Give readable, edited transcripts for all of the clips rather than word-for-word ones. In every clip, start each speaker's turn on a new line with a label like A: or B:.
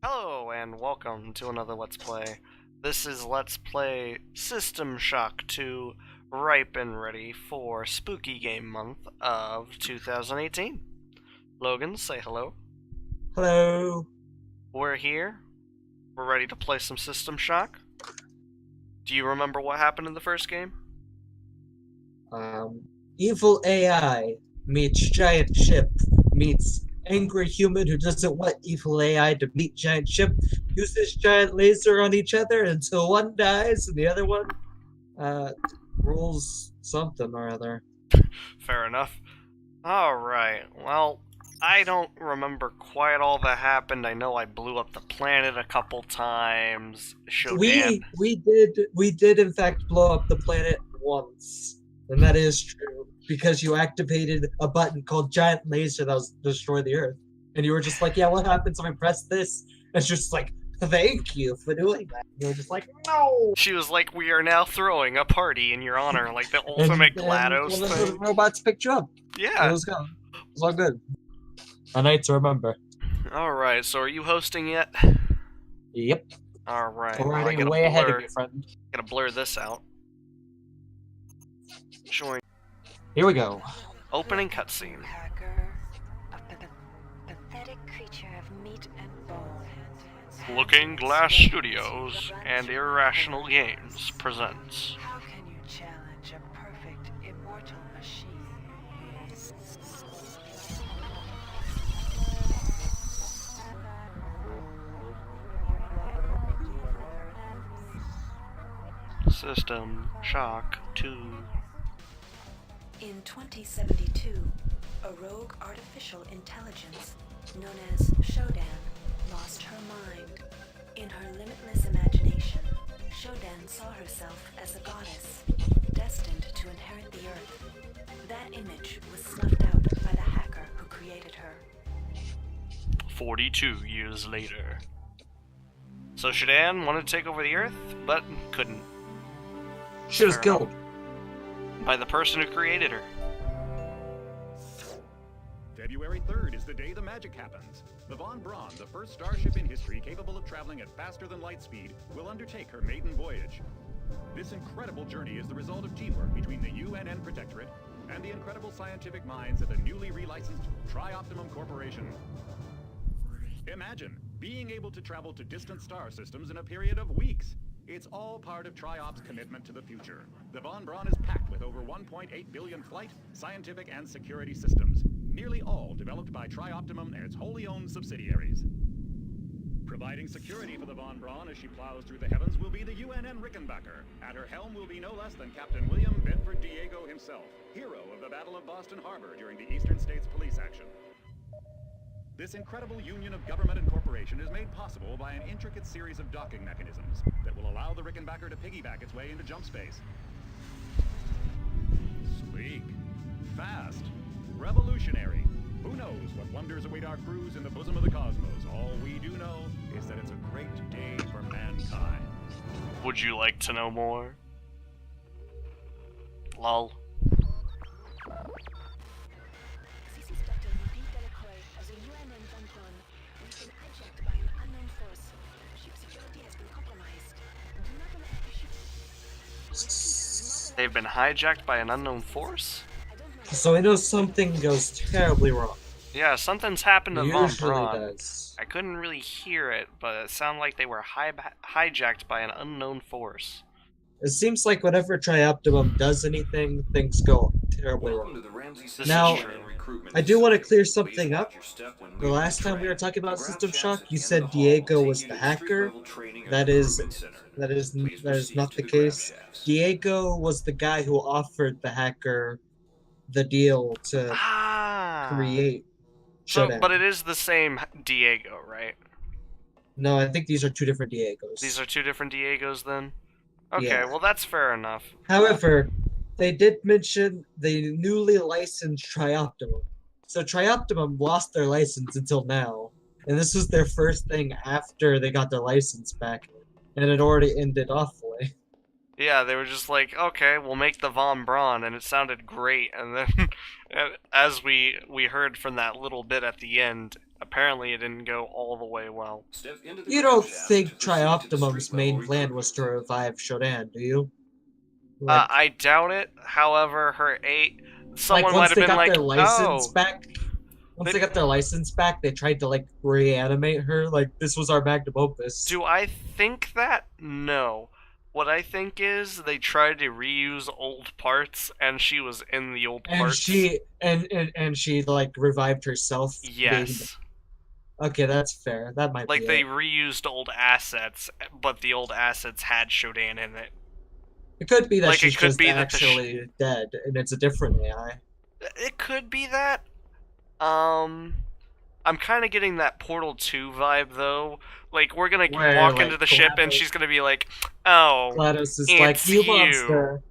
A: Hello and welcome to another Let's Play. This is Let's Play System Shock 2, ripe and ready for Spooky Game Month of 2018. Logan, say hello.
B: Hello.
A: We're here. We're ready to play some System Shock. Do you remember what happened in the first game?
B: Evil AI meets giant ship meets angry human who doesn't want evil AI to meet giant ship, uses giant laser on each other until one dies and the other one rules something or other.
A: Fair enough. Alright, well, I don't remember quite all that happened. I know I blew up the planet a couple times. Shodan.
B: We did in fact blow up the planet once. And that is true, because you activated a button called Giant Laser that was destroy the Earth. And you were just like, yeah, what happens if I press this? And it's just like, thank you for doing that. And you were just like, no!
A: She was like, we are now throwing a party in your honor, like the ultimate GLaDOS
B: one of the
A: thing.
B: robots picked you up.
A: Yeah.
B: It was good. It was all good. A night to remember.
A: Alright, so are you hosting yet?
B: Yep.
A: Alright,
B: We're
A: well, I
B: riding
A: gotta
B: way ahead of
A: blur,
B: you, friend.
A: gotta blur this out. Showing
B: Here we go.
A: opening cutscene.
C: Hacker, a pathetic creature of meat and bone.
A: Looking Glass Studios and Irrational Games presents
C: How can you challenge a perfect immortal machine?
A: System Shock 2.
C: In 2072, a rogue artificial intelligence known as Shodan lost her mind. In her limitless imagination, Shodan saw herself as a goddess, destined to inherit the earth. That image was snuffed out by the hacker who created her.
A: 42 years later. So Shodan wanted to take over the Earth, but couldn't.
B: She was
A: Fair
B: killed.
A: enough. By the person who created her.
D: February 3rd is the day the magic happens. The Von Braun, the first starship in history capable of traveling at faster than light speed, will undertake her maiden voyage. This incredible journey is the result of teamwork between the UNN Protectorate and the incredible scientific minds at the newly relicensed Tri-Optimum Corporation. Imagine being able to travel to distant star systems in a period of weeks. It's all part of Tri-Op's commitment to the future. The Von Braun is packed with over 1.8 billion flight, scientific, and security systems, nearly all developed by Tri-Optimum and its wholly owned subsidiaries. Providing security for the Von Braun as she plows through the heavens will be the UNN Rickenbacker. At her helm will be no less than Captain William Bedford Diego himself, hero of the Battle of Boston Harbor during the Eastern States Police action. This incredible union of government and corporation is made possible by an intricate series of docking mechanisms that will allow the Rickenbacker to piggyback its way into jump space. Sleek, fast, revolutionary. Who knows what wonders await our crews in the bosom of the cosmos? All we do know is that it's a great day for mankind.
A: Would you like to know more? Lol.
E: This is Dr. Ruby Delacroix of the UNN Von Braun. We've been hijacked by an unknown force. Ship security has been compromised. Do not let the ship...
A: They've been hijacked by an unknown force?
E: I don't know.
B: So I know something goes terribly wrong.
A: Yeah, something's happened to
B: It
A: Von
B: usually
A: Braun.
B: does.
A: I couldn't really hear it, but it sounded like they were hijacked by an unknown force.
B: It seems like whenever Tri-Optimum does anything, things go terribly
F: Welcome
B: wrong.
F: to the Ramsey
A: This
B: Now,
A: is true.
F: recruitment
B: I do want to clear
F: Please
B: something
F: watch
B: up.
F: your step when
B: The
F: moving
B: last
F: the
B: time we
F: train.
B: were talking about
F: The
B: System
F: ground
B: Shock,
F: shafts
B: you
F: at the
B: said
F: end of the hall
B: Diego
F: will
B: was
F: take
B: the
F: you to street
B: hacker.
F: level training and
B: That is
F: recruitment center.
B: that is
F: Please
B: that is
F: proceed
B: not
F: to
B: the
F: the ground
B: case.
F: shafts.
B: Diego was the guy who offered the hacker the deal to
A: Ah!
B: create
A: So,
B: Shodan.
A: but it is the same Diego, right?
B: No, I think these are two different Diegos.
A: These are two different Diegos then? Okay,
B: Yeah.
A: well that's fair enough.
B: However, they did mention the newly licensed Tri-Optimum. So Tri-Optimum lost their license until now, and this was their first thing after they got their license back, and it already ended awfully.
A: Yeah, they were just like, okay, we'll make the Von Braun, and it sounded great. And then, as we heard from that little bit at the end, apparently it didn't go all the way well.
F: Step into the
B: You don't
F: crankshaft
B: think
F: to proceed to the
B: Trioptimum's
F: street level
B: main plan was to
F: recruitment.
B: revive Shodan, do you? Like,
A: I doubt it. However, someone might
B: once
A: have
B: they
A: been
B: got
A: like,
B: their license
A: "Oh,
B: back, once
A: They-
B: they got their license back, they tried to like reanimate her. Like this was our magnum opus.
A: do I think that? No. What I think is they tried to reuse old parts, and she was in the old
B: and
A: parts.
B: she like revived herself.
A: Yes.
B: Okay, that's fair. That might
A: Like
B: be
A: they
B: it.
A: reused old assets, but the old assets had Shodan in it.
B: It could be that
A: like, it
B: she's
A: could
B: just
A: be that the
B: actually dead, and it's a different AI.
A: It could be that. I'm kind of getting that Portal 2 vibe though. Like we're gonna
B: Where,
A: walk
B: like,
A: into the ship and
B: GLaDOS-
A: she's gonna be like, "Oh,
B: GLaDOS is
A: it's
B: like, you
A: you."
B: monster.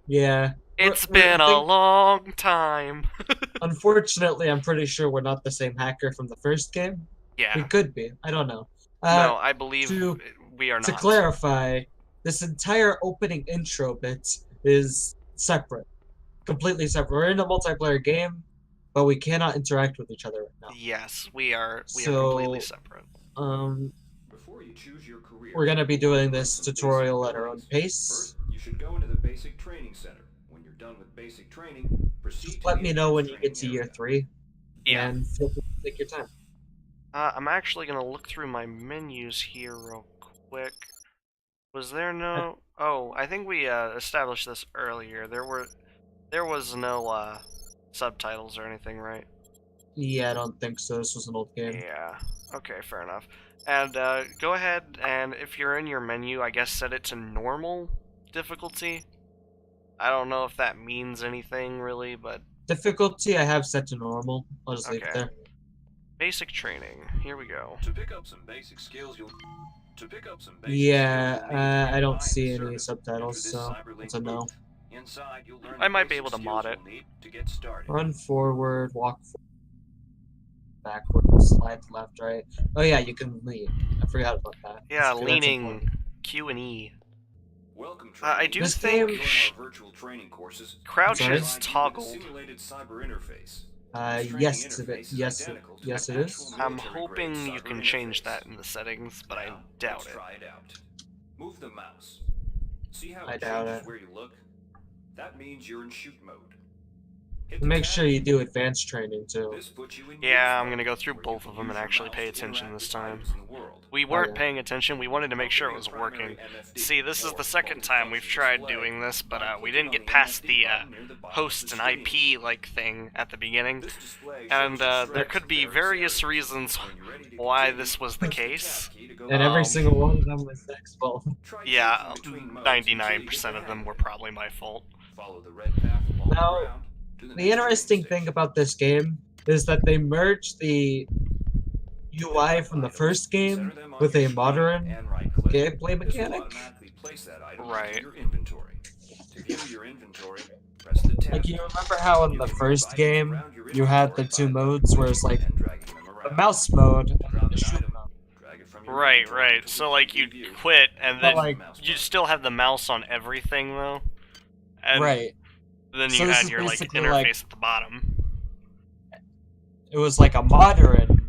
B: Yeah.
A: it's
B: we're-
A: been
B: I
A: a
B: think-
A: long time."
B: Unfortunately, I'm pretty sure we're not the same hacker from the first game.
A: Yeah.
B: We could be. I don't know.
A: No, I believe
B: to-
A: we are not.
B: To clarify, this entire opening intro bit is separate. Completely separate. We're in a multiplayer game, but we cannot interact with each other right now.
A: Yes, we are. We are
B: So-
A: completely separate.
F: Before you choose your career,
B: We're gonna be doing this
F: learn some
B: tutorial
F: basic
B: at our own
F: abilities.
B: pace.
F: First, you should go into the basic training center. When you're done with basic training, proceed to
B: Let
F: the
B: me know when you
F: advanced
B: get to
F: training
B: year
F: area.
B: 3,
A: Yeah.
B: and feel free to take your time.
A: I'm actually gonna look through my menus here real quick. Was there no? Oh, I think we established this earlier. There was no subtitles or anything, right?
B: Yeah, I don't think so. This was an old game.
A: Yeah. Okay, fair enough. And go ahead and if you're in your menu, I guess set it to normal difficulty. I don't know if that means anything really, but
B: Difficulty I have set to normal. I'll just leave it
A: Okay.
B: there.
A: basic training. Here we go.
F: To pick up some basic skills, you'll. To pick up some basic
B: Yeah,
F: skills, you'll need to
B: I don't
F: find
B: see
F: and
B: any
F: service.
B: subtitles,
F: Enter this
B: so
F: CyberLink
B: it's a no.
F: booth. Inside, you'll learn
A: I
F: the
A: might be
F: basic
A: able to
F: skills
A: mod
F: you'll
A: it.
F: need to get started.
B: Run forward, walk backwards, slide to left, right. Oh yeah, you can lean. I forgot about that.
A: Yeah,
B: That's important.
A: leaning Q and E.
F: Welcome,
A: I
F: trainee.
A: do
B: This
A: think
B: game-
F: Join our virtual training courses.
A: crouch
B: Sorry?
A: is
F: Provide you with a
A: toggled.
F: simulated cyber interface.
B: Yes,
F: This
B: it
F: training
B: is.
F: interface is
B: Yes,
F: identical to
B: yes,
F: an
B: it is.
F: actual
A: I'm
F: military-grade
A: hoping you
F: cyber
A: can change
F: interface.
A: that in the settings, but I
F: Now,
A: doubt
F: let's
A: it.
F: try it out. Move the mouse. See how
B: I
F: it
B: doubt
F: changes
B: it.
F: where you look? That means you're in shoot mode. Hit the
B: Make
F: tab
B: sure you
F: key.
B: do advanced training too.
F: This puts you in
A: Yeah,
F: use
A: I'm gonna
F: mode,
A: go through
F: where you
A: both
F: can
A: of them
F: use
A: and
F: your
A: actually
F: mouse
A: pay
F: to
A: attention
F: interact
A: this
F: with
A: time.
F: items in the world.
A: We weren't
B: yeah.
A: paying attention. We wanted to make sure it was working. See, this is the second time we've tried doing this, but we didn't get past the host and IP like thing at the beginning. And there could be various reasons why this was the case.
B: And every
A: Um,
B: single one of them was X-Ball.
A: Yeah, 99% of them were probably my fault.
F: Follow the red path along
B: Now,
F: the ground to the
B: The
F: next
B: interesting
F: training
B: thing about this game is that they merged the UI from the first game with a modern gameplay mechanic.
A: Right.
B: Like, you remember how in the first game you had the two modes where it's like the mouse mode and the shoot mode?
A: Right, right. So, like, you'd quit, and
B: But,
A: then
B: like-
A: you'd still have the mouse on everything, though. And
B: Right.
A: then
B: So
A: you
B: this
A: had
B: is
A: your, like,
B: basically
A: interface
B: like-
A: at the bottom.
B: It was like a modern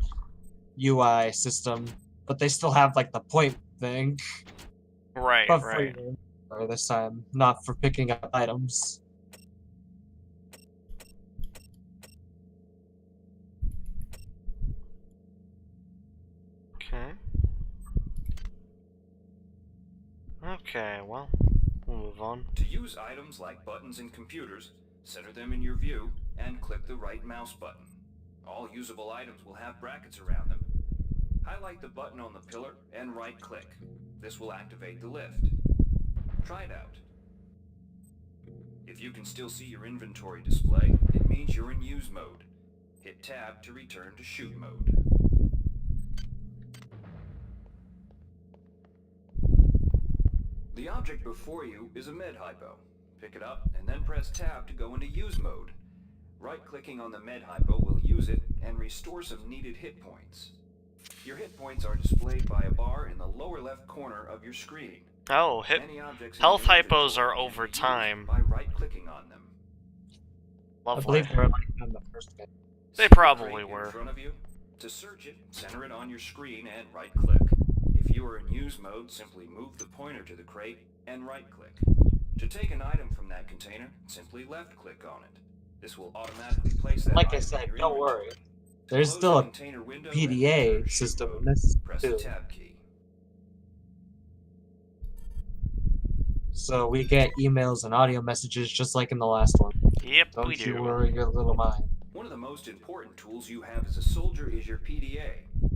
B: UI system, but they still have like the point thing.
A: Right,
B: But
A: right.
B: for this time, not for picking up items.
A: Okay. Okay, well, we'll move on.
F: To use items like buttons in computers, center them in your view and click the right mouse button. All usable items will have brackets around them. Highlight the button on the pillar and right-click. This will activate the lift. Try it out. If you can still see your inventory display, it means you're in use mode. Hit tab to return to shoot mode. The object before you is a med hypo. Pick it up and then press tab to go into use mode. Right-clicking on the med hypo will use it and restore some needed hit points. Your hit points are displayed by a bar in the lower left corner of your screen.
A: Oh,
F: Any objects in
A: health
F: your
A: hypos
F: inventory
A: are
F: can
A: over
F: be used
A: time.
F: by right-clicking on them.
B: I
A: Lovely.
B: believe they were like in the first game.
A: They
F: See the
A: probably
F: crate in
A: were.
F: front of you? To search it, center it on your screen and right-click. If you are in use mode, simply move the pointer to the crate and right-click. To take an item from that container, simply left-click on it. This will automatically place that
B: Like I
F: item
B: said,
F: in your
B: don't
F: inventory.
B: worry.
F: To
B: There's
F: close
B: still
F: the
B: a
F: container window and
B: PDA
F: enter shoot
B: system
F: mode,
B: in this
F: press the
B: too.
F: tab key.
B: So we get emails and audio messages just like in the last one.
A: Yep, we
B: Don't you
A: do.
B: worry your little mind.
F: One of the most important tools you have as a soldier is your PDA.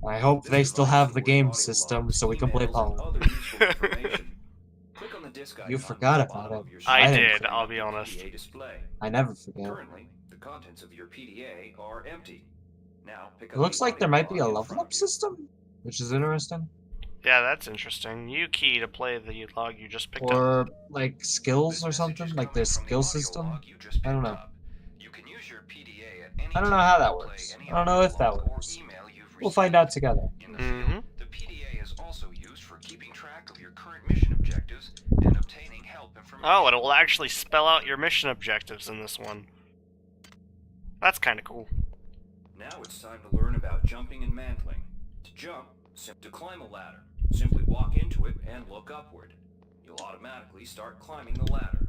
B: I hope
F: This
B: they still
F: device
B: have the
F: stores
B: game
F: audio
B: system
F: logs,
B: so we can play
F: emails, and
B: Pollen.
F: other useful information. Click on the disk
B: You
F: icon
B: forgot
F: at the
B: about
F: bottom
B: it.
F: of your
A: I
F: screen
A: did,
F: to
A: I'll
F: open
A: be
F: up the
A: honest.
F: PDA display.
B: I never forget.
F: Currently, the contents of your PDA are empty. Now pick up
B: It looks
F: the
B: like there
F: audio
B: might be a
F: log in
B: level
F: front
B: up
F: of you.
B: system, which is interesting.
A: Yeah, that's interesting. You key to play the log you just picked up.
B: Or like skills
F: This
B: or
F: message
B: something,
F: is
B: like
F: coming
B: their
F: from the
B: skill
F: audio
B: system.
F: log you just
B: I don't
F: picked
B: know.
F: up. You can use your PDA at any
B: I don't know
F: time
B: how
F: to
B: that
F: play
B: works.
F: any
B: I don't know
F: audio
B: if that
F: log or
B: works.
F: email you've
B: We'll find out together.
F: In the
A: Mhm.
F: field, the PDA is also used for keeping track of your current mission objectives and obtaining help information.
A: Oh, it will actually spell out your mission objectives in this one. That's kind of cool.
F: Now it's time to learn about jumping and mantling. To jump, to climb a ladder, simply walk into it and look upward. You'll automatically start climbing the ladder.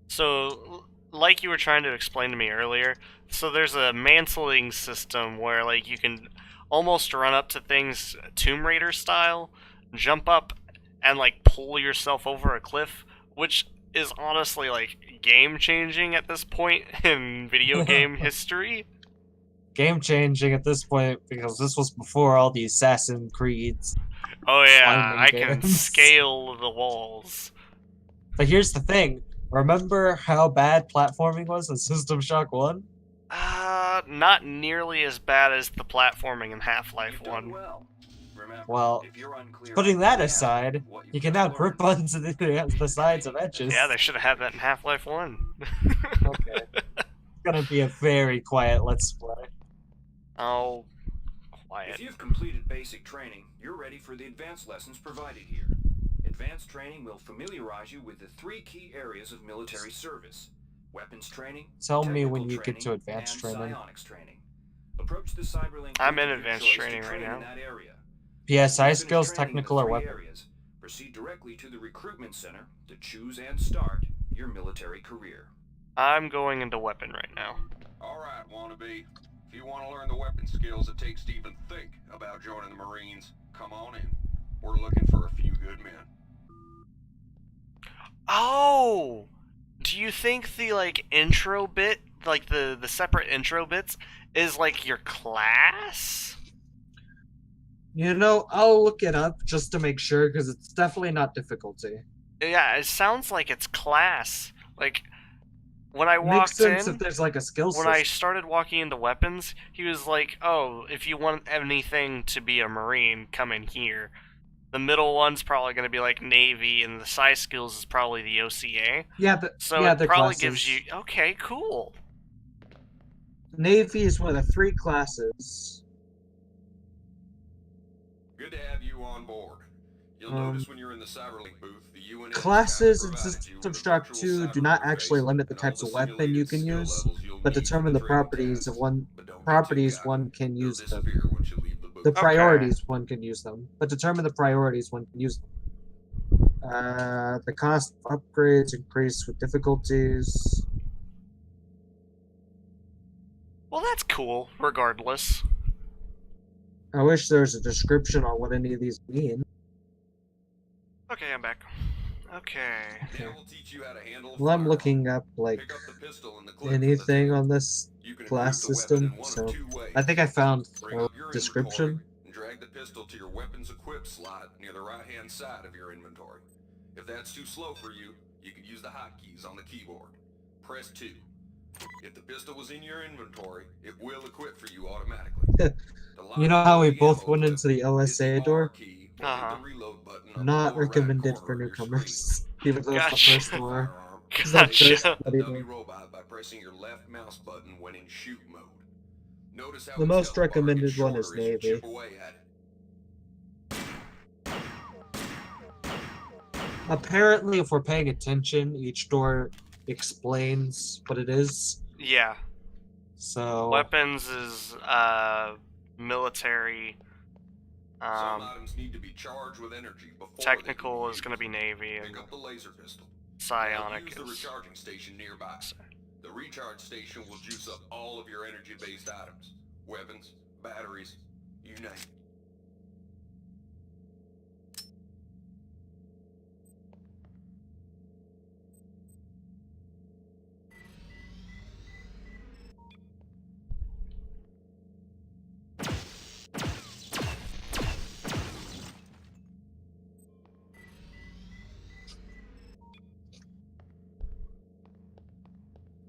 A: So, like you were trying to explain to me earlier, so there's a mantling system where like you can almost run up to things Tomb Raider style, jump up and like pull yourself over a cliff, which is honestly like game changing at this point in video game history.
B: Game changing at this point because this was before all the Assassin's Creeds.
A: Oh yeah,
B: Climbing
A: I can
B: games.
A: scale the walls.
B: But here's the thing. Remember how bad platforming was in System Shock 1?
A: Not nearly as bad as the platforming in Half-Life
F: You've done
A: 1.
F: well. Remember,
B: Well,
F: if you're unclear
B: putting
F: on
B: that
F: what
B: aside,
F: happened, what
B: you can
F: just
B: now grip
F: learned,
B: onto the sides of edges.
A: Yeah, they should have had that in Half-Life 1.
B: Okay. It's gonna be a very quiet Let's Play.
A: Oh,
F: If
A: quiet.
F: you've completed basic training, you're ready for the advanced lessons provided here. Advanced training will familiarize you with the 3 key areas of military service: weapons training,
B: Tell me
F: technical
B: when you get to
F: training,
B: advanced
F: and
B: training.
F: psionics training. Approach the Cyberlink
A: I'm in
F: of your
A: advanced
F: choice to
A: training right
F: train in
A: now.
F: that area.
B: PSI
F: Finish
B: skills,
F: training in the
B: technical, or
F: 3
B: weapon.
F: areas. Proceed directly to the recruitment center to choose and start your military career.
A: I'm going into weapon right now.
G: Alright, wannabe. If you want to learn the weapon skills it takes to even think about joining the Marines, come on in. We're looking for a few good men.
A: Oh! Do you think the, like, intro bit, like, the separate intro bits, is, like, your class?
B: You know, I'll look it up just to make sure because it's definitely not difficulty.
A: Yeah, it sounds like it's class. Like, when I
B: Makes
A: walked
B: sense
A: in,
B: if there's like a skill
A: when I
B: system.
A: started walking into weapons, he was like, oh, if you want anything to be a Marine, come in here. The middle one's probably going to be like Navy, and the psi skills is probably the OCA.
B: Yeah,
A: So
B: yeah,
A: it
B: the
A: probably
B: classes.
A: gives you... Okay, cool.
B: Navy is one of the 3 classes.
G: Good to have you on board. You'll notice when you're in the Cyberlink booth, the UNS
B: Classes in
G: provides you
B: System
G: with a
B: Shock
G: virtual
B: 2 do
G: cyber
B: not
G: interface
B: actually limit the
G: and all
B: types of
G: the
B: weapon you
G: simulated
B: can
G: skill
B: use,
G: levels you'll
B: but
G: need for
B: determine the
G: training
B: properties
G: tasks.
B: of one
G: But don't get too
B: properties
G: cocky.
B: one can
G: They'll
B: use them.
G: disappear once you leave the booth.
B: The
A: Okay.
B: priorities one can use them, but determine the priorities one can use them. The cost of upgrades increase with difficulties.
A: Well, that's cool, regardless.
B: I wish there was a description on what any of these mean.
A: Okay, I'm back. Okay.
G: Then we'll teach you how to handle a
B: Well, I'm
G: firearm.
B: looking up like
G: Pick up the pistol and the clip from the
B: anything
G: table.
B: on this
G: You can
B: class
G: equip the weapon
B: system,
G: in one of
B: so
G: 2 ways.
B: I think I found
G: Bring
B: a
G: up your
B: description.
G: inventory and drag the pistol to your weapons equip slot near the right-hand side of your inventory. If that's too slow for you, you can use the hotkeys on the keyboard. Press 2. If the pistol was in your inventory, it will equip for you automatically. The
B: You know how we
G: lock
B: both
G: ammo
B: went
G: clip
B: into the
G: is
B: OSA
G: R
B: door?
G: key or hit the reload button on the
B: Not
G: lower right
B: recommended
G: corner
B: for
G: of your screen.
B: newcomers, even though it's the
A: Gotcha.
B: first door.
G: Firearm.
B: It's the
A: Gotcha.
B: first
G: Dummy
B: bloody door.
G: robot by pressing your left mouse button when in shoot mode. Notice how
B: The
G: its
B: most
G: health bar
B: recommended
G: gets
B: one is
G: shorter as you
B: Navy.
G: chip away at it.
B: Apparently, if we're paying attention, each door explains what it is.
A: Yeah.
B: So
A: Weapons is military.
G: Some items need to be charged with energy before
A: Technical
G: they
A: is
G: can
A: going to
G: be
A: be Navy,
G: used.
A: and
G: Pick up the laser pistol. Now
A: psionic
G: use the
A: is.
G: recharging station nearby. The recharge station will juice up all of your energy-based items. Weapons, batteries, you name it.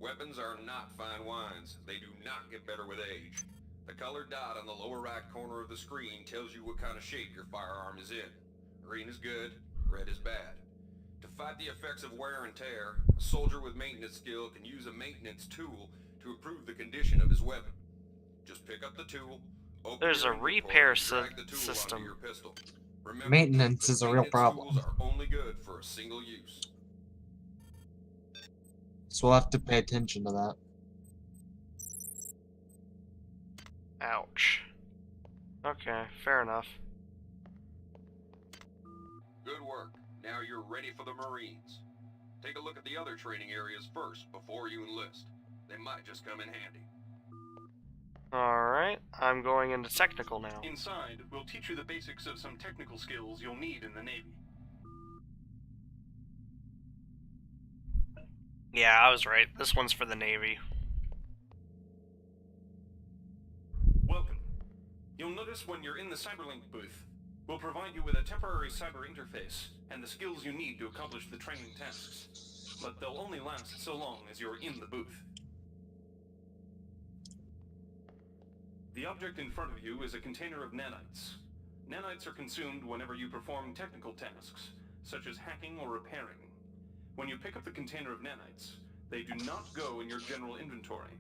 G: Weapons are not fine wines. They do not get better with age. The colored dot on the lower right corner of the screen tells you what kind of shape your firearm is in. Green is good, red is bad. To fight the effects of wear and tear, a soldier with maintenance skill can use a maintenance tool to improve the condition of his weapon. Just pick up the tool, open
A: There's
G: your
A: a
G: inventory,
A: repair
G: and drag the tool
A: system.
G: onto your pistol. Remember,
B: maintenance is a real
G: maintenance
B: problem.
G: tools are only good for a single use.
B: So we'll have to pay attention to that.
A: Ouch. Okay, fair enough.
G: Good work. Now you're ready for the Marines. Take a look at the other training areas first before you enlist. They might just come in handy.
A: Alright, I'm going into technical now.
H: Inside, we'll teach you the basics of some technical skills you'll need in the Navy.
A: Yeah, I was right. This one's for the Navy.
H: Welcome. You'll notice when you're in the Cyberlink booth, we'll provide you with a temporary cyber interface and the skills you need to accomplish the training tasks. But they'll only last so long as you're in the booth. The object in front of you is a container of nanites. Nanites are consumed whenever you perform technical tasks, such as hacking or repairing. When you pick up the container of nanites, they do not go in your general inventory,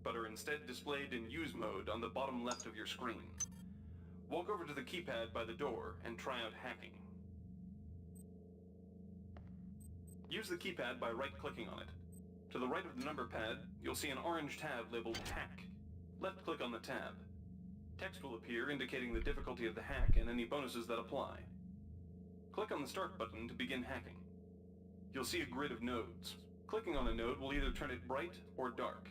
H: but are instead displayed in use mode on the bottom left of your screen. Walk over to the keypad by the door and try out hacking. Use the keypad by right-clicking on it. To the right of the number pad, you'll see an orange tab labeled Hack. Left-click on the tab. Text will appear indicating the difficulty of the hack and any bonuses that apply. Click on the Start button to begin hacking. You'll see a grid of nodes. Clicking on a node will either turn it bright or dark.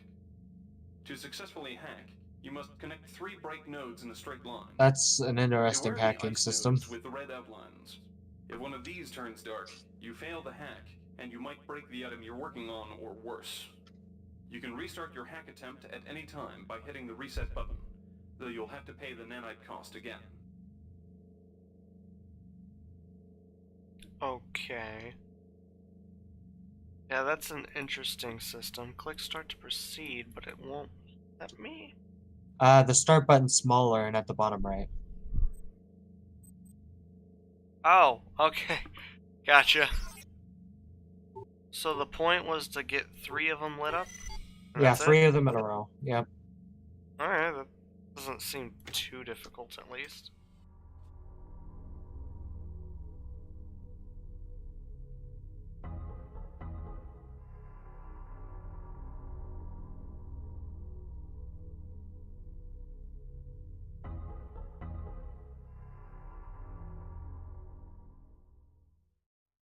H: To successfully hack, you must connect 3 bright nodes in a straight line.
B: That's an interesting
H: Beware of the
B: hacking
H: ice
B: system.
H: nodes with the red outlines. If one of these turns dark, you fail the hack, and you might break the item you're working on or worse. You can restart your hack attempt at any time by hitting the reset button, though you'll have to pay the nanite cost again.
A: Okay. Yeah, that's an interesting system. Click start to proceed, but it won't let me.
B: The start button's smaller and at the bottom right.
A: Oh, okay. Gotcha. So the point was to get 3 of them lit up?
B: Yeah,
A: That's it?
B: 3 of them in a row. Yep.
A: Alright, that doesn't seem too difficult at least.